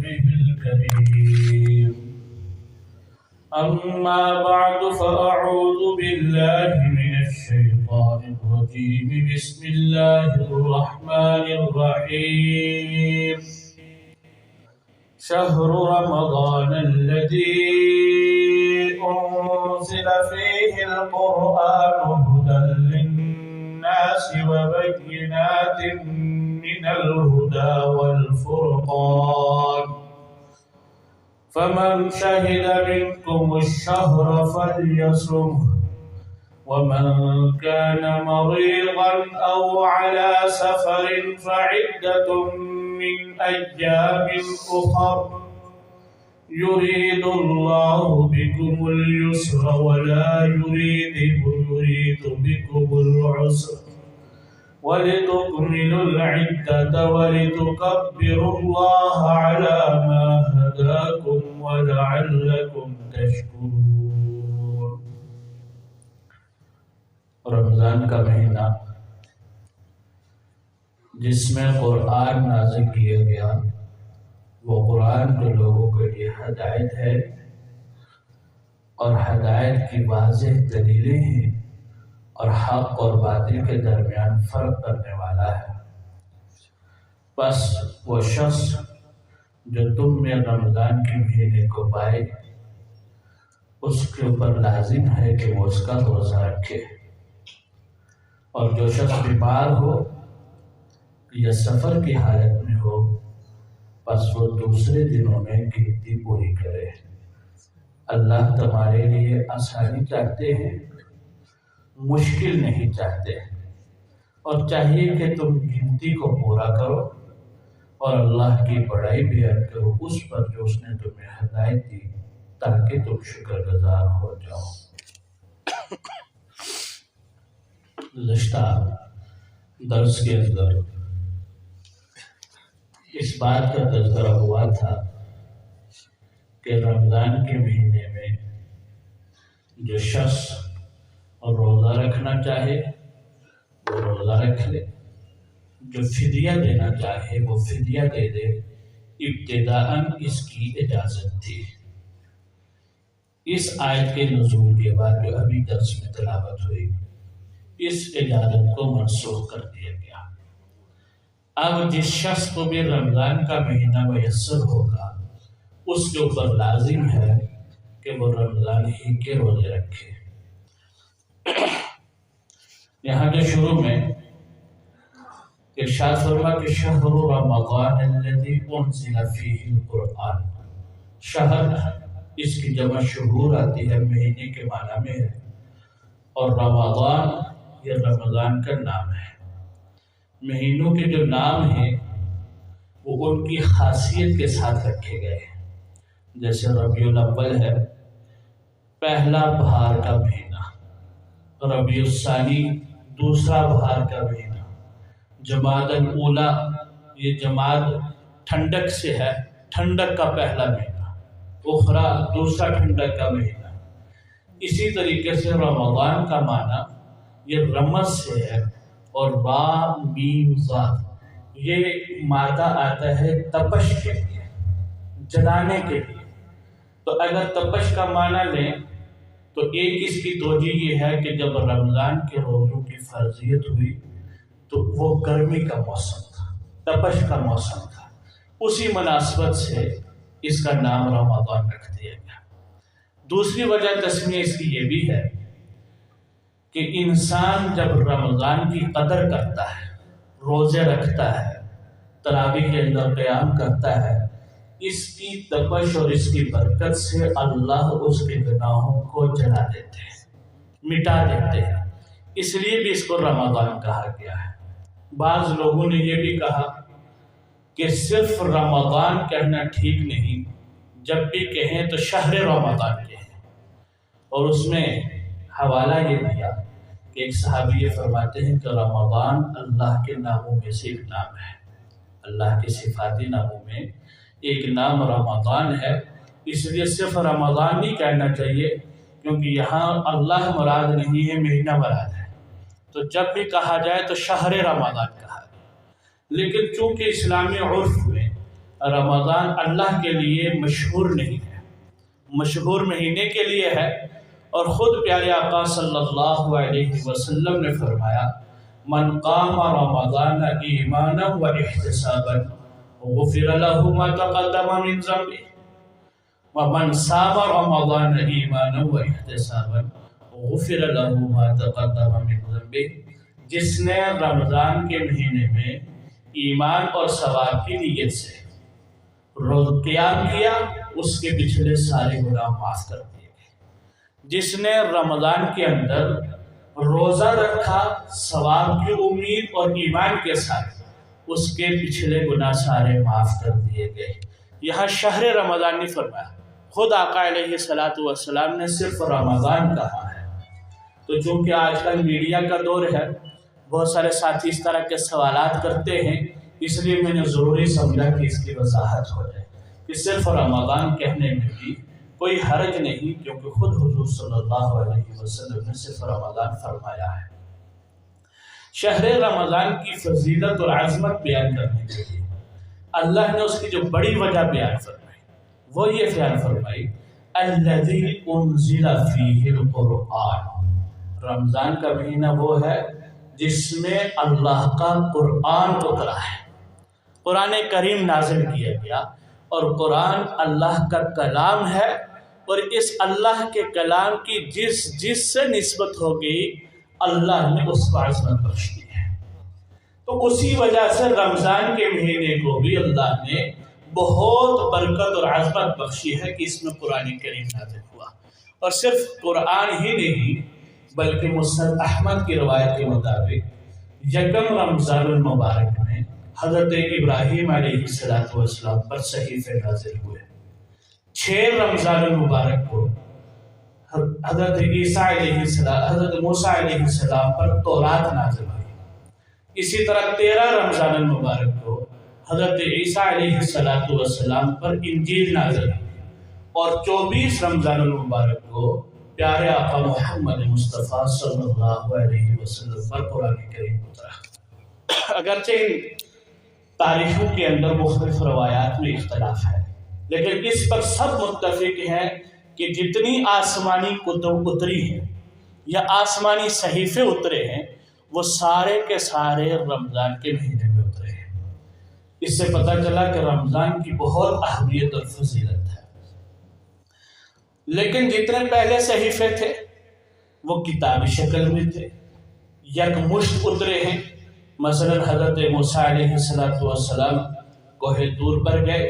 ورسوله الكريم أما بعد فأعوذ بالله من الشيطان الرجيم بسم الله الرحمن الرحيم شهر رمضان الذي أنزل فيه القرآن هدى للناس وبينات من الهدى والفرقان فمن شهد منكم الشهر فليصمه ومن كان مريضا أو على سفر فعدة من أيام أخر يريد الله بكم اليسر ولا يريد بكم العسر ولتكملوا العدة ولتكبروا الله على ما هداكم ولعلكم تشكرون۔ رمضان کا مہینہ جس میں قرآن نازل کیا گیا، وہ قرآن کے لوگوں کے لیے ہدایت ہے اور ہدایت کی واضح دلیلیں ہیں اور حق اور باطل کے درمیان فرق کرنے والا ہے۔ بس وہ شخص جو تم میں رمضان کے مہینے کو پائے، اس کے اوپر لازم ہے کہ وہ اس کا روزہ رکھے، اور جو شخص بیمار ہو یا سفر کی حالت میں ہو، بس وہ دوسرے دنوں میں گنتی پوری کرے۔ اللہ تمہارے لیے آسانی چاہتے ہیں، مشکل نہیں چاہتے، اور چاہیے کہ تم گنتی کو پورا کرو اور اللہ کی بڑائی بیان کرو اس پر جو اس نے تمہیں ہدایت دی، تاکہ تم شکر گزار ہو جاؤ۔ گزشتہ درس کے اندر اس بات کا تذکرہ ہوا تھا کہ رمضان کے مہینے میں جو شخص روزہ رکھنا چاہے وہ روزہ رکھ لے، جو فدیہ دینا چاہے وہ فدیہ دے دے۔ ابتداءً اس کی اجازت تھی۔ اس آیت کے نزول کے بعد جو ابھی درس میں تلاوت ہوئی، اس اجازت کو منسوخ کر دیا گیا۔ اب جس شخص کو بھی رمضان کا مہینہ میسر ہوگا، اس کے اوپر لازم ہے کہ وہ رمضان ہی کے روزے رکھے۔ یہاں جو شروع میں ارشاد فرما کہ شہر رمضان الذی انزل فیہ القرآن، شہر اس کی جمع شہور آتی ہے، مہینے کے معنی میں ہے، اور رمضان یہ رمضان کا نام ہے۔ مہینوں کے جو نام ہیں وہ ان کی خاصیت کے ساتھ رکھے گئے ہیں۔ جیسے ربیع الاول ہے، پہلا بہار کا مہینہ، ربیع الثانی دوسرا بہار کا مہینہ، جمادی الاولیٰ یہ جماد ٹھنڈک سے ہے، ٹھنڈک کا پہلا مہینہ، اخری دوسرا ٹھنڈک کا مہینہ۔ اسی طریقے سے رمضان کا معنی یہ رمض سے ہے، اور را میم ذات یہ مادہ آتا ہے تپش کے لیے، جلانے کے لیے۔ تو اگر تپش کا معنی لیں تو ایک اس کی توجہ یہ ہے کہ جب رمضان کے روزوں کی فرضیت ہوئی تو وہ گرمی کا موسم تھا، تپش کا موسم تھا، اسی مناسبت سے اس کا نام رمضان رکھ دیا گیا۔ دوسری وجہ تسمیہ اس کی یہ بھی ہے کہ انسان جب رمضان کی قدر کرتا ہے، روزے رکھتا ہے، تراویح کے اندر قیام کرتا ہے، اس کی تپش اور اس کی برکت سے اللہ اس کے گناہوں کو جلا دیتے ہیں، مٹا دیتے ہیں۔ اس لیے بھی اس کو رمضان کہا گیا ہے۔ بعض لوگوں نے یہ بھی کہا کہ صرف رمضان کہنا ٹھیک نہیں، جب بھی کہیں تو شہر رمضان کہیں، اور اس میں حوالہ یہ دیا کہ ایک صحابی یہ فرماتے ہیں کہ رمضان اللہ کے ناموں میں سے ایک نام ہے، اللہ کے صفاتی ناموں میں ایک نام رمضان ہے۔ اس لیے صرف رمضان نہیں کہنا چاہیے، کیونکہ یہاں اللہ مراد نہیں ہے، مہینہ مراد ہے۔ تو جب بھی کہا جائے تو شہر رمضان کہا جائے۔ لیکن چونکہ اسلامی عرف میں رمضان اللہ کے لیے مشہور نہیں ہے، مشہور مہینے کے لیے ہے، اور خود پیارے آقا صلی اللہ علیہ وسلم نے فرمایا من قام رمضان ایمانا و احتسابا غفر له ما تقدم من ذنبه ومن صام رمضان ایمانا و احتسابا غفر له ما تقدم من ذنبه، جس نے رمضان کے مہینے میں ایمان اور ثواب کی نیت سے روز قیام کیا، اس کے پچھلے سارے گناہ معاف کر دیے گئے۔ جس نے رمضان کے اندر روزہ رکھا ثواب کی امید اور ایمان کے ساتھ، اس کے پچھلے گناہ سارے معاف کر دیے گئے۔ یہاں شہر رمضان نہیں فرمایا، خود آقا علیہ السلام نے صرف رمضان کہا ہے۔ تو چونکہ آج کل میڈیا کا دور ہے، بہت سارے ساتھی اس طرح کے سوالات کرتے ہیں، اس لیے میں نے ضروری سمجھا کہ اس کی وضاحت ہو جائے کہ صرف رمضان کہنے میں بھی کوئی حرج نہیں، کیونکہ خود حضور صلی اللہ علیہ وسلم نے صرف رمضان فرمایا ہے۔ شہر رمضان کی فضیلت اور عظمت بیان کرنے کے لیے اللہ نے اس کی جو بڑی وجہ بیان فرمائی وہ یہ بیان فرمائی الذی انزل فیہ القرآن، رمضان کا مہینہ وہ ہے جس میں اللہ کا قرآن اترا ہے، قرآن کریم نازل کیا گیا، اور قرآن اللہ کا کلام ہے، اور اس اللہ کے کلام کی جس سے نسبت ہو گئی اللہ نے اس کو عظمت بخش دی ہے۔ تو اسی وجہ سے رمضان کے مہینے کو بھی اللہ نے بہت برکت اور عظمت بخشی ہے کہ اس میں قرآن کریم نازل ہوا۔ اور صرف قرآن ہی نہیں بلکہ مسند احمد کی روایت کے مطابق یکم رمضان المبارک میں حضرت ابراہیم علیہ السلام پر صحیفے نازل ہوئے، 6 رمضان المبارک کو حضرت حضرت موسیٰ علیہ السلام پر تورات نازل ہوئی، اسی طرح 13 رمضان المبارک کو حضرت عیسیٰ علیہ السلام پر انجیل نازل ہوئی، اور 24 رمضان المبارک کو پیارے آقا محمد مصطفیٰ صلی اللہ علیہ وسلم پر قرآن کریم اترا۔ اگرچہ ان تاریخوں کے اندر مختلف روایات میں اختلاف ہے، لیکن اس پر سب متفق ہیں کہ جتنی آسمانی کتب اتری ہیں یا آسمانی صحیفے اترے ہیں وہ سارے کے سارے رمضان کے مہینے میں اترے ہیں۔ اس سے پتہ چلا کہ رمضان کی بہت اہمیت اور فضیلت ہے۔ لیکن جتنے پہلے صحیفے تھے وہ کتابی شکل میں تھے، یک مشت اترے ہیں۔ مثلا حضرت موسیٰ علیہ السلام کوہ طور پر گئے،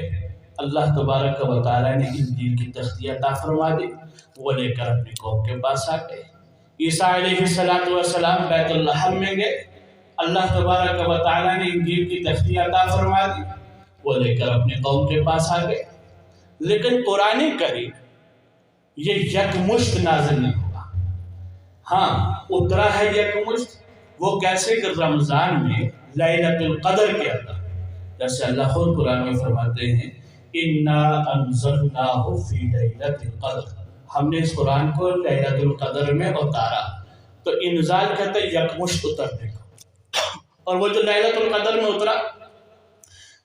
اللہ تبارک و تعالیٰ نے انجیل کی تختی عطا فرما دی، وہ لے کر اپنی قوم کے پاس آ گئے۔ عیسیٰ علیہ السلام بیت الحم میں گئے، اللہ تبارک و تعالیٰ نے انجیل کی تختی عطا فرما دی، وہ لے کر اپنی قوم کے پاس آ گئے۔ لیکن قرآن کریم یہ یک مشت نازل نہیں ہوا، ہاں اترا ہے یک مشت۔ وہ کیسے کہ رمضان میں لیلۃ القدر کے اندر، جیسے اللہ خود قرآن میں فرماتے ہیں اِنَّا أَنزَلْنَاهُ فِي لَيْلَةِ الْقَدْرِ، ہم نے اس قرآن کو لیلۃ القدر میں اتارا۔ تو انزال کہتے ہیں یک مشت اترنے کو، اور وہ جو لیلۃ القدر میں اترا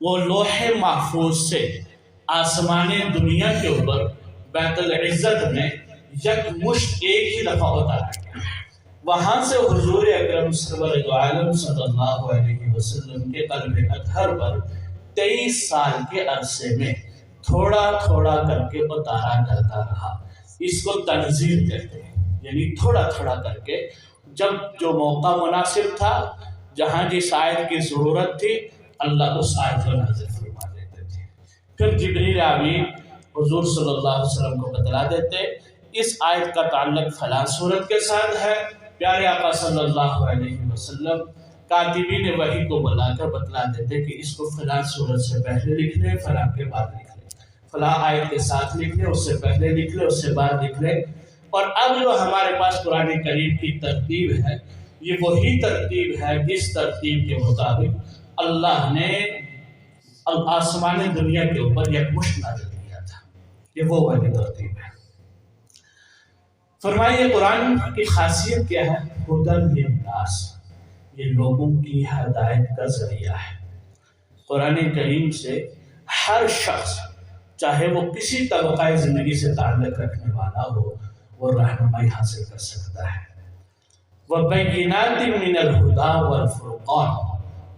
وہ لوح محفوظ سے آسمان دنیا کے اوپر بیت العزت میں یک مشت ایک ہی دفعہ اتارا گیا۔ وہاں سے حضور اکرم سرور دو عالم صلی اللہ علیہ وسلم کے قلب اطہر پر 23 سال کے عرصے میں تھوڑا تھوڑا کر کے اتارا جاتا رہا۔ اس کو تنزیل کہتے ہیں، یعنی تھوڑا تھوڑا کر کے جب جو موقع مناسب تھا، جہاں جس آیت کی ضرورت تھی، اللہ اس آیت کو نازل فرما دیتے تھے۔ پھر جبریل امین حضور صلی اللہ علیہ وسلم کو بتلا دیتے اس آیت کا تعلق فلاں صورت کے ساتھ ہے۔ پیارے آقا صلی اللہ علیہ وسلم کاتبین وحی کو بلا کر بتلا دیتے کہ اس کو فلاں صورت سے پہلے لکھ لیں، فلاں کے بعد لکھ لیں، فلاں آیت کے ساتھ لکھ لیں، اس سے پہلے لکھ لیں، اس سے بعد لکھ لیں۔ اور اب جو ہمارے پاس قرآن کریم کی ترتیب ہے، یہ وہی ترتیب ہے جس ترتیب کے مطابق اللہ نے آسمان دنیا کے اوپر یک مشت نازل کیا تھا۔ یہ وہ والی ترتیب ہے۔ فرمائیے قرآن کی خاصیت کیا ہے؟ ہدی للناس، یہ لوگوں کی ہدایت کا ذریعہ ہے۔ قرآن کریم سے ہر شخص چاہے وہ کسی طبقہ زندگی سے تعلق رکھنے والا ہو وہ رہنمائی حاصل کر سکتا ہے۔ وَبَيِّنَاتٍ مِّنَ الْهُدَىٰ وَالْفُرْقَانِ،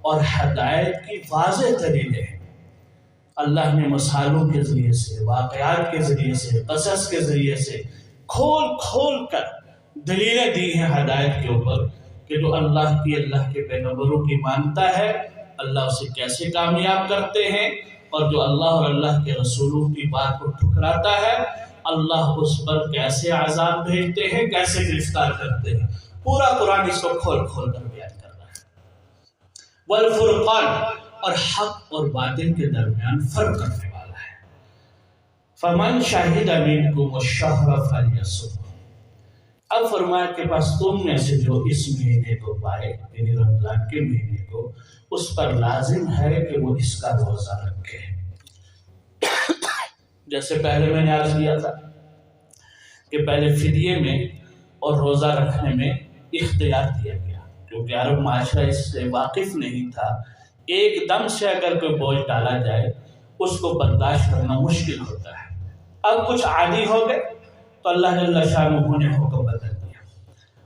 اور ہدایت کی واضح دلیلیں ہیں۔ اللہ نے مثالوں کے ذریعے سے، واقعات کے ذریعے سے، قصص کے ذریعے سے کھول کھول کر دلیلیں دی ہیں ہدایت کے اوپر کہ جو اللہ کے پیغمبروں کی مانتا ہے اللہ اسے کیسے کامیاب کرتے ہیں، اور جو اللہ اور اللہ کے رسولوں کی بات کو ٹھکراتا ہے اللہ اس پر کیسے عذاب بھیجتے ہیں، کیسے گرفتار کرتے ہیں۔ پورا قرآن اس کو کھول کھول کر بیان کر رہا ہے۔ والفرقان، اور حق اور باطل کے درمیان فرق کرنے والا ہے۔ فمن شہد منکم الشہر فلیصمہ، اب فرمایا کہ بس تم میں سے جو اس مہینے کو پائے یعنی رمضان کے مہینے کو، اس پر لازم ہے کہ وہ اس کا روزہ رکھے۔ جیسے پہلے میں نے عرض کیا تھا کہ پہلے فدیے میں اور روزہ رکھنے میں اختیار دیا گیا، کیونکہ عرب معاشرہ اس سے واقف نہیں تھا۔ ایک دم سے اگر کوئی بوجھ ڈالا جائے اس کو برداشت کرنا مشکل ہوتا ہے۔ اب کچھ عادی ہو گئے تو اللہ جل شانہ نے حکم بدل دیا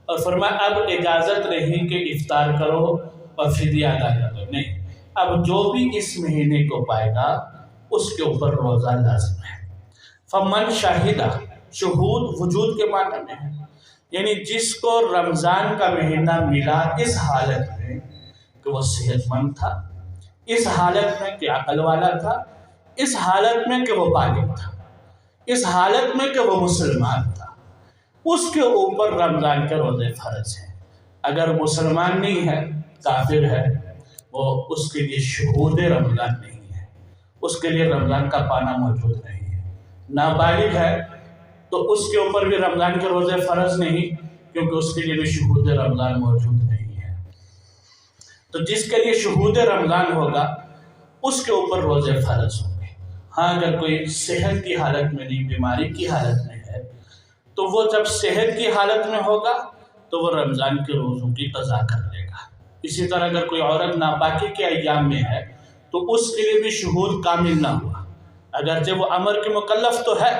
اور فرمایا اب اجازت نہیں کہ افطار کرو اور فدیہ ادا کرو، نہیں، اب جو بھی اس مہینے کو پائے گا اس کے اوپر روزہ لازم ہے۔ فمن شاہدہ، شہود وجود کے معنی میں ہے، یعنی جس کو رمضان کا مہینہ ملا اس حالت میں کہ وہ صحت مند تھا، اس حالت میں کہ عقل والا تھا، اس حالت میں کہ وہ بالغ تھا، اس حالت میں کہ وہ مسلمان تھا، اس کے اوپر رمضان کے روزے فرض ہیں۔ اگر مسلمان نہیں ہے، کافر ہے، وہ اس کے لیے شہود رمضان نہیں ہے، اس کے لیے رمضان کا پانا موجود نہیں ہے۔ نابالغ ہے تو اس کے اوپر بھی رمضان کے روزے فرض نہیں، کیونکہ اس کے لیے بھی شہود رمضان موجود نہیں ہے۔ تو جس کے لیے شہود رمضان ہوگا اس کے اوپر روزے فرض ہوں گے۔ ہاں اگر کوئی صحت کی حالت میں نہیں، بیماری کی حالت میں ہے، تو وہ جب صحت کی حالت میں ہوگا تو وہ رمضان کے روزوں کی قضا کر لے گا۔ اسی طرح اگر کوئی عورت ناپاکی کے ایام میں ہے تو اس کے لیے بھی شہود کامل نہ ہوا، اگرچہ وہ امر کے مکلف تو ہے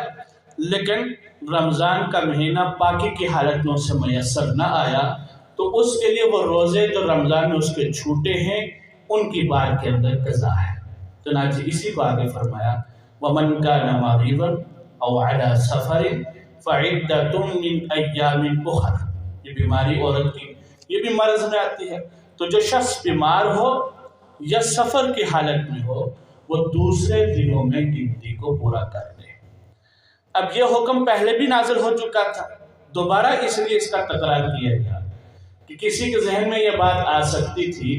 لیکن رمضان کا مہینہ پاکی کی حالت میں اسے میسر نہ آیا تو اس کے لیے وہ روزے جو رمضان میں اس کے چھوٹے ہیں ان کی بات کے اندر قضا ہے۔ چنانچہ اسی کو آگے فرمایا وَمَنْ كَانَ مَرِيضًا أَوْ عَلَى سَفَرٍ فَعِدَّةٌ مِّنْ أَيَّامٍ أُخَرَ، یہ بیماری عورت کی یہ بھی مرض میں آتی ہے، تو جو شخص بیمار ہو یا سفر کی حالت میں ہو وہ دوسرے دنوں میں گنتی کو پورا کر لے۔ اب یہ حکم پہلے بھی نازل ہو چکا تھا، دوبارہ اس لیے اس کا تکرار کیا گیا کہ کسی کے ذہن میں یہ بات آ سکتی تھی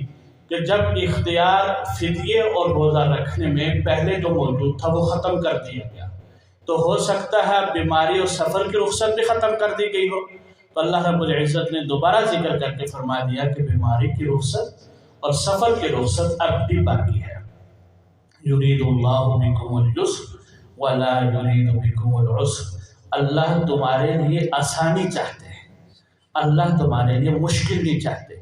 کہ جب اختیار فدیے اور روزہ رکھنے میں پہلے جو موجود تھا وہ ختم کر دیا گیا تو ہو سکتا ہے بیماری اور سفر کی رخصت بھی ختم کر دی گئی ہو، تو اللہ رب العزت نے دوبارہ ذکر کر کے فرما دیا کہ بیماری کی رخصت اور سفر کی رخصت اب بھی باقی ہے۔ یرید اللہ بکم الیسر ولا یرید بکم العسر، اللہ تمہارے لیے آسانی چاہتے ہیں، اللہ تمہارے لیے مشکل نہیں چاہتے۔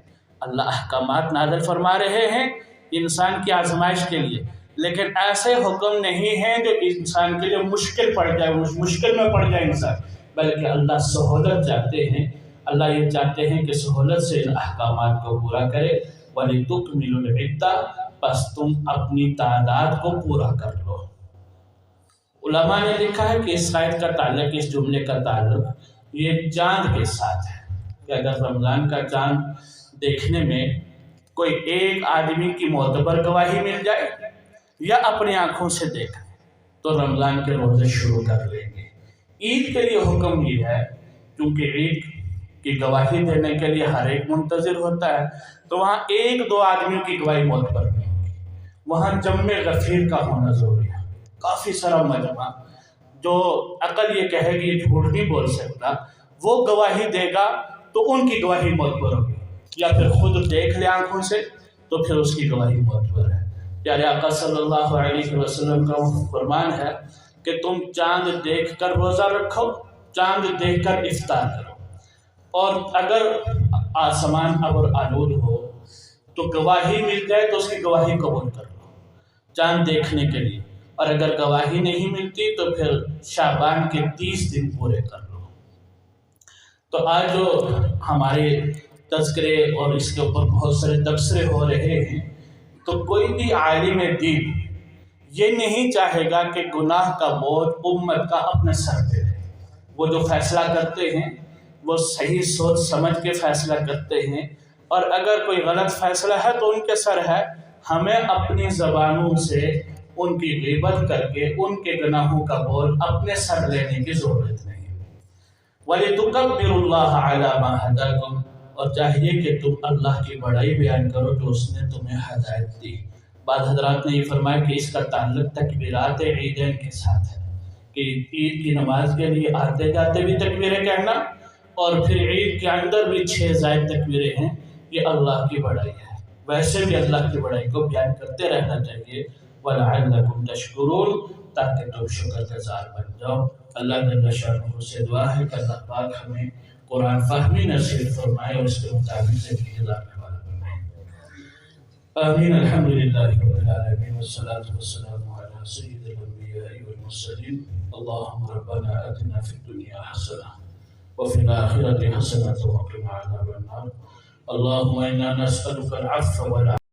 اللہ احکامات نازل فرما رہے ہیں انسان کی آزمائش کے لیے، لیکن ایسے حکم نہیں ہیں جو انسان کے لیے مشکل پڑ جائے، مشکل میں پڑ جائے انسان، بلکہ اللہ سہولت چاہتے ہیں۔ اللہ یہ چاہتے ہیں کہ سہولت سے ان احکامات کو پورا کرے۔ وَلِتُكْمِلُوا الْعِدَّةَ، پس تم اپنی تعداد کو پورا کر لو۔ علماء نے لکھا ہے کہ اس آیت کا تعلق، اس جملے کا تعلق یہ چاند کے ساتھ ہے کہ اگر رمضان کا چاند دیکھنے میں کوئی ایک آدمی کی معتبر گواہی مل جائے یا اپنی آنکھوں سے دیکھے تو رمضان کے روزے شروع کر لیں گے۔ عید کے لیے حکم یہ ہے کیونکہ عید کی گواہی دینے کے لیے ہر ایک منتظر ہوتا ہے، تو وہاں ایک دو آدمیوں کی گواہی معتبر نہیں ہوگی، وہاں جمع غفیر کا ہونا ضروری ہے۔ کافی سارا مجمع جو عقل یہ کہے گی یہ جھوٹ نہیں بول سکتا وہ گواہی دے گا تو ان کی گواہی معتبر ہوگی، یا پھر خود دیکھ لے آنکھوں سے تو پھر اس کی گواہی معتبر ہے۔ پیارے آقا صلی اللہ علیہ وسلم کا فرمان ہے کہ تم چاند دیکھ کر روزہ رکھو، چاند دیکھ کر افطار کرو، اور اگر آسمان ابر آلود ہو تو گواہی مل جائے تو اس کی گواہی قبول کر لو چاند دیکھنے کے لیے، اور اگر گواہی نہیں ملتی تو پھر شعبان کے 30 دن پورے کر لو۔ تو آج جو ہمارے تذکرے اور اس کے اوپر بہت سارے تبصرے ہو رہے ہیں، تو کوئی بھی عالم دین یہ نہیں چاہے گا کہ گناہ کا بوجھ امت کا اپنے سر پہ رہے۔ وہ جو فیصلہ کرتے ہیں وہ صحیح سوچ سمجھ کے فیصلہ کرتے ہیں، اور اگر کوئی غلط فیصلہ ہے تو ان کے سر ہے۔ ہمیں اپنی زبانوں سے ان کی غیبت کر کے ان کے گناہوں کا بوجھ اپنے سر لینے کی ضرورت نہیں۔ وَلِتُكَبِّرُوا اللَّهَ عَلَى مَا هَدَاكُمْ، اور چاہیے کہ تم اللہ کی بڑائی بیان کرو جو اس نے تمہیں ہدایت دی۔ بعض حضرات نے یہ فرمایا کہ اس کا تعلق تکبیرات عیدین کے ساتھ ہے، کہ عید کی نماز کے لیے آتے جاتے بھی تکبیریں کہنا، اور پھر عید کے اندر بھی 6 زائد تکبیریں ہیں۔ یہ اللہ کی بڑائی ہے، ویسے بھی اللہ کی بڑائی کو بیان کرتے رہنا چاہیے۔ وَلَعَلَّكُمْ تَشْكُرُونَ، تاکہ تم شکر گزار بن جاؤ۔ اللہ جل شانہ سے دعا ہے کہ اللہ پاک ہمیں قرآن فہمی نصیب فرمائے اور اس کے مطابق زندگی گزارنے والا بنائے۔ آمین۔ الحمدللہ رب العالمین، والصلاة والسلام علی سید الانبیاء والمرسلین۔ اللہم ربنا آتنا فی الدنیا حسنہ وفی الآخرۃ حسنۃ وقنا عذاب النار۔ اللہم انا نسألک العفو والعافیہ